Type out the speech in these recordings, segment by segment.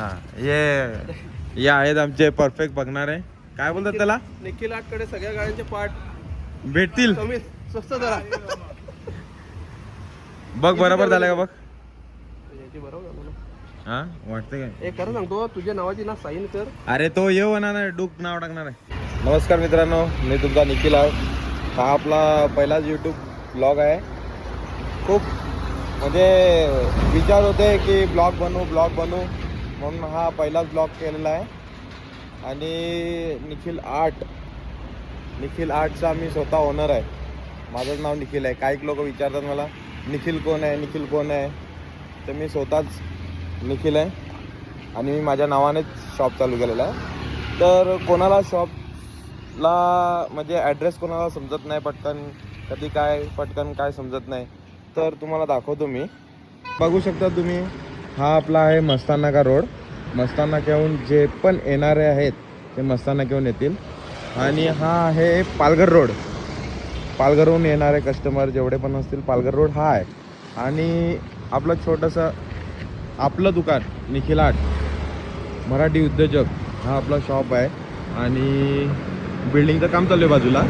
हा ये आहेत आमचे परफेक्ट बघणारे. काय बोलतात त्याला? निखिल आटकडे सगळ्या गाड्यांचे पार्ट भेटतील. कमी स्वस्त दरा. बघ बरोबर झालं का बघ. याची बरोबर झालं ना. हा वाटतं काय? एक खरं सांगतो, तुझ्या नावाची ना साईन कर. अरे तो ये होणार नाही, डूक नाव टाकणार आहे. नमस्कार मित्रांनो, मी तुमचा निखिल आहे. हा आपला पहिलाच यूट्यूब ब्लॉग आहे. खूप म्हणजे विचार होते की ब्लॉग बनवू म्हणून हा पहिलाच ब्लॉग केलेला आहे. आणि निखिल आर्टचा मी स्वतः ओनर आहे. माझं नाव निखिल आहे. काही लोक विचारतात मला निखिल कोण आहे, तर मी स्वतःच निखिल आहे आणि मी माझ्या नावानेच शॉप चालू केलेलं आहे. तर कोणाला शॉपला म्हणजे ॲड्रेस कोणाला समजत नाही पटकन काय समजत नाही, तर तुम्हाला दाखवतो मी. बघू शकता तुम्ही, हा आपला आहे मस्ताना का रोड. मस्ताना घेऊन जे पण येणारे आहेत ते मस्ताना घेऊन येतील. आणि हा आहे पालघर रोड. पालघरहून येणारे कस्टमर जेवढे पण असतील, पालघर रोड हा आहे. आणि आपलं छोटंसं आपलं दुकान निखिल आर्ट मराठी उद्योजक हा आपला शॉप आहे. आणि बिल्डिंगचं काम चालू आहे बाजूला.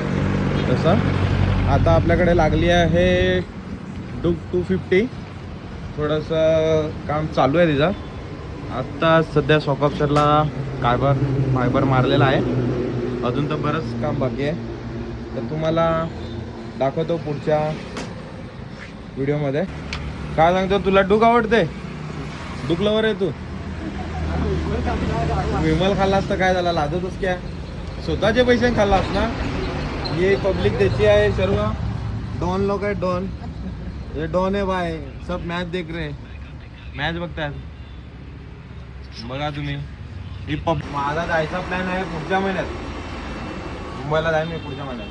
तसं आता आपल्याकडे लागली आहे डूक 250. थोडंसं काम चालू आहे तिचं. आत्ता सध्या सॉकअपशरला फायबर मारलेला आहे. अजून तर बरंच काम बाकी आहे. तर तुम्हाला दाखवतो पुढच्या व्हिडिओमध्ये. काय सांगतो, तुला डूक आवडते? डूक लवर आहे तू? विमल खाल्ला असता काय झाला, लाजतच क्या? स्वतःचे पैसे खाल्लास ना. ये पब्लिक त्याची आहे सर्व. डॉन लोक आहे, डॉन. ये डॉन आहे भाई, सब मॅच देख रहे, मॅच बघतात. बघा तुम्ही. ही माझा जायचा प्लॅन आहे पुढच्या महिन्यात. मुंबईला जाईन मी पुढच्या महिन्यात.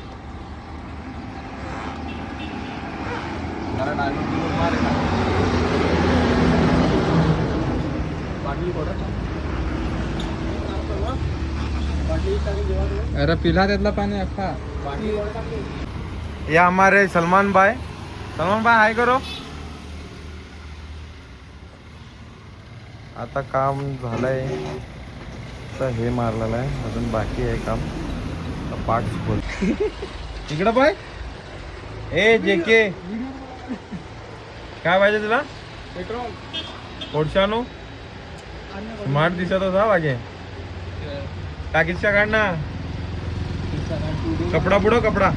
जरा डायरेक्ट मार अरे पिला त्यातला पाणी अख्खा. ये हमारे सलमान भाई हाय करो. आता काम झालंय, तर हे मारलेलं आहे, अजून बाकी आहे काम. पार्ट्स खोल इकडं पाय. ए जेके काय पाहिजे तुला? पेट्रोल पोडशानू स्मार्ट दिसत होता वागे. टाकीच्या काढ ना. कपडा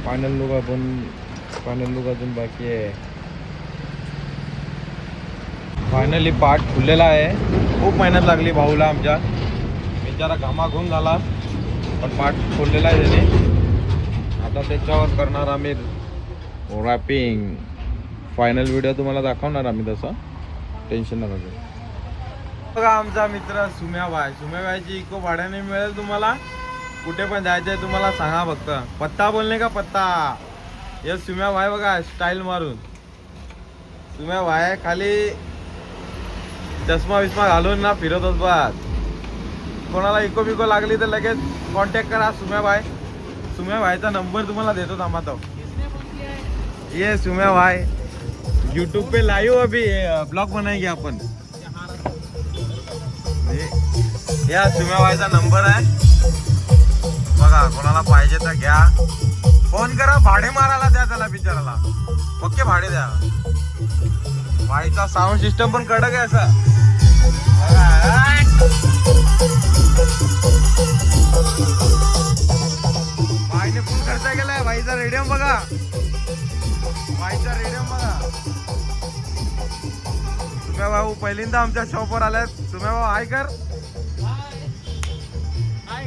फायनल लुक अजून बाकी आहे. फायनली पार्ट खुललेला आहे. खूप मेहनत लागली भाऊला आमच्या. बिचारा घामाघूम झाला, पण पार्ट खोललेला आहे त्याने. आता त्याच्यावर करणार आम्ही रॅपिंग. फायनल व्हिडिओ तुम्हाला दाखवणार आम्ही, तसं टेन्शन नका घेऊ. बघा आमचा मित्र सुम्याबाईची इको भाड्याने मिळेल तुम्हाला. कुठे पण जायचं आहे तुम्हाला सांगा, फक्त पत्ता बोलणे का पत्ता. हे सुम्याबाई बघा स्टाईल मारून. सुम्याबाई खाली चष्मा विस्मा घालून ना फिरतच बस. कोणाला इको बिको लागली तर लगेच कॉन्टॅक्ट करा सुम्याबाईचा नंबर तुम्हाला देतो. थांबा तो ये सुम्याबाई यूट्यूब पे लाइव अभी ब्लॉग बनाएंगे अपन. या सुम्याबाईचा नंबर आहे बघा, कोणाला पाहिजे तर घ्या, फोन करा. भाडे मारायला द्या त्याला बिचाराला, ओके भाडे द्या. बाईचा साऊंड सिस्टम पण कडक आहे असं. बाईने फुल खर्च केलाय. बाईचा रेडियम बघा. तुम्ही भाऊ पहिल्यांदा आमच्या शॉपवर आल्यात. तुम्ही भाऊ हाय कर.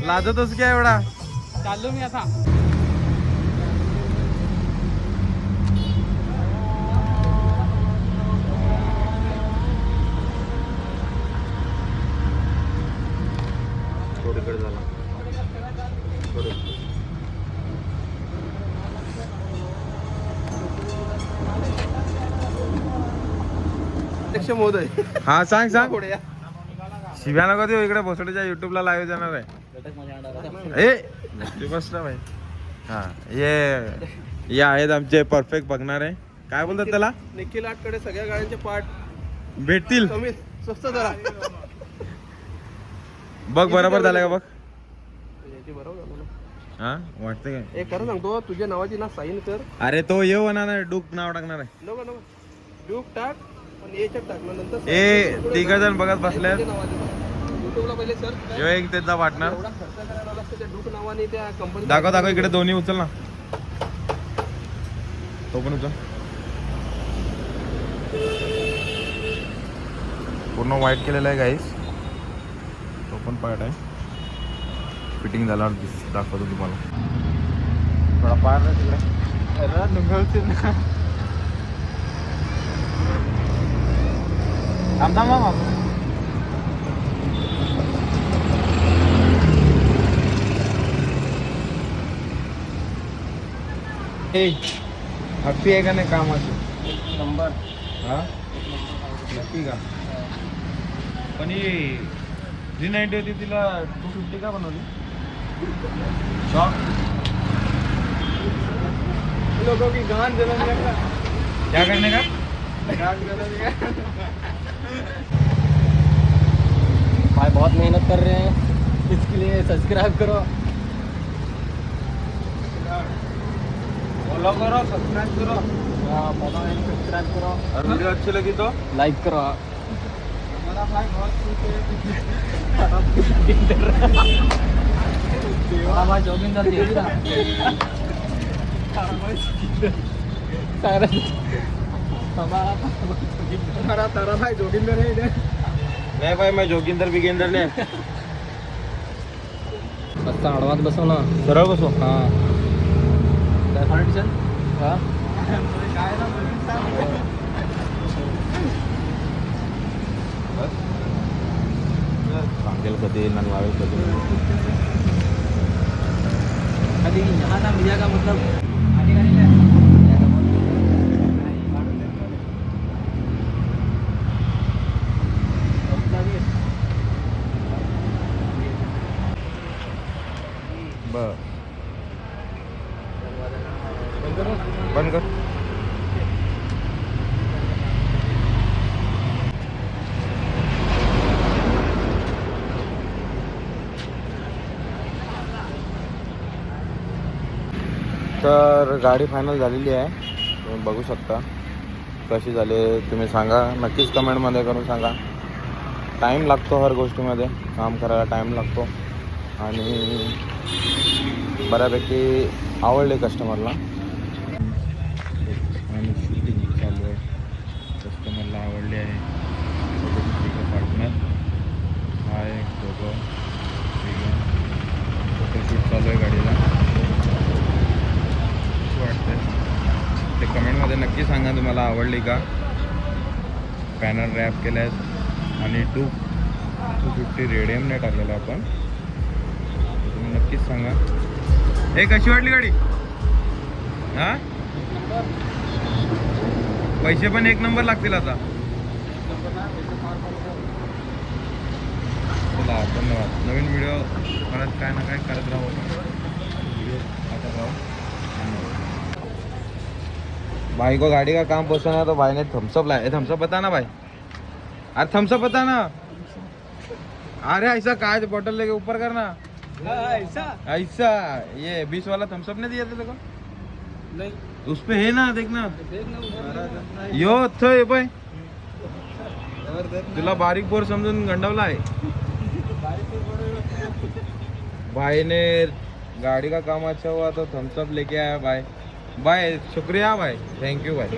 लाजतच क्या एवढा? चाललो मी आता. थोडीकडे झाला अध्यक्ष महोदय. हा सांग पुढे या. शिव्या नको देऊ. इकडे भोसडीच्या युट्यूबला लाईव्ह जाणार आहे. ए बस ना भाई. हा ये आहेत आमचे परफेक्ट बघणारे. काय बोलतात त्याला? निखिल आटकडे सगळ्या गाड्यांचे पार्ट भेटतील. कमी स्वस्त जरा बघ बरोबर झालं का बघ. याची बरोबर झालं ना. हा वाटतं काय? एक खरं सांगतो तुझ्या नावाची ना साईन कर. अरे तो ये होणार नाही, डूक नाव टाकणार आहे. नको नको ड्यूक टाक पण याच्यात टाक ना नंतर ए तिघ जण बघत बसल्यात. युट्यूबला पहिले सर्च यो एक त्याचा पार्टनर. एवढा खर्च करायला लागतो त्या ड्यूक नावाने त्या कंपनी. दाखव दाखव इकडे दोन्ही उचल ना. तो पण उचल. पूर्ण व्हाईट केलेला आहे गाईस. तो पण पार्ट आहे. फिटिंग झाल्यावर दाखवतो तुम्हाला. थोडा पार ना तिकडे. थांब थांब थांब. हॅपी आहे का नाही कामाची? नंबर हा नक्की का? पण ही 390 होती तिला 250 का बनवली? शॉक लोगों की गान जलाने का क्या करने का? गान जलाने का भाई बहुत मेहनत कर रहे हैं, इसके लिए सब्सक्राइब करो. फॉलो करो, सब्सक्राइब करो हाँ, फॉलो एंड सब्सक्राइब करो, और वीडियो अच्छी लगी तो लाइक करो. हमारा भाई बहुत खुश है. हाँ भाई जॉगिंग कर दिया हमारा तारा भाई जोगिंदर है इधर. नाही भाई मैं जोगिंदर बिगेंदर ने बस आडवात बसव ना. सरळ बसो. हाँ काय फाउंडेशन. हाँ काय ना बोलून सांग. सांगेल कधी ना लावेल कधी. अभी यहाँ ना मिया का मतलब बर बंद कर. तर गाडी फायनल झालेली आहे. तुम्ही बघू शकता कशी झाली तुम्ही सांगा नक्कीच कमेंटमध्ये करून सांगा. टाईम लागतो हर गोष्टीमध्ये, काम करायला टाईम लागतो आणि बऱ्यापैकी आवडले कस्टमरला. आणि शूटिंग चालू आहे, कस्टमरला आवडली आहे. पार्टनर आहे दोघं तिघं. फोटोशूट चालू आहे गाडीला. वाटतं ते कमेंटमध्ये नक्की सांगा तुम्हाला आवडली का. पॅनल रॅप केला आहे आणि 250 रेडियमने टाकलेलं आपण. तुम्ही नक्कीच सांगा. ए कशी वाटली गाडी? हां पैसे पण एक नंबर लागतील आता. चला धन्यवाद. नवीन व्हिडिओ परत काय ना काय करत राहू आपण. व्हिडिओ आता राहू. भाई को गाड़ी का काम पसंद है तो भाई ने थम्सअप लाया. थम्सअप बता ना भाई. अरे थम्सअप बता ना. अरे ऐसा कांच बॉटल लेके ऊपर करना. ऐसा ये 20 वाला थम्सअप ने दिया था देखो. नहीं उस पे है ना देखना. देखना यो तो ये भाई तुला बारीक पोर समजून गंडवला आहे. भाई ने गाड़ी का काम अच्छा हुआ तो थम्सअप लेके आया भाई. बाय शुक्रिया भाई. थैंक यू भाई.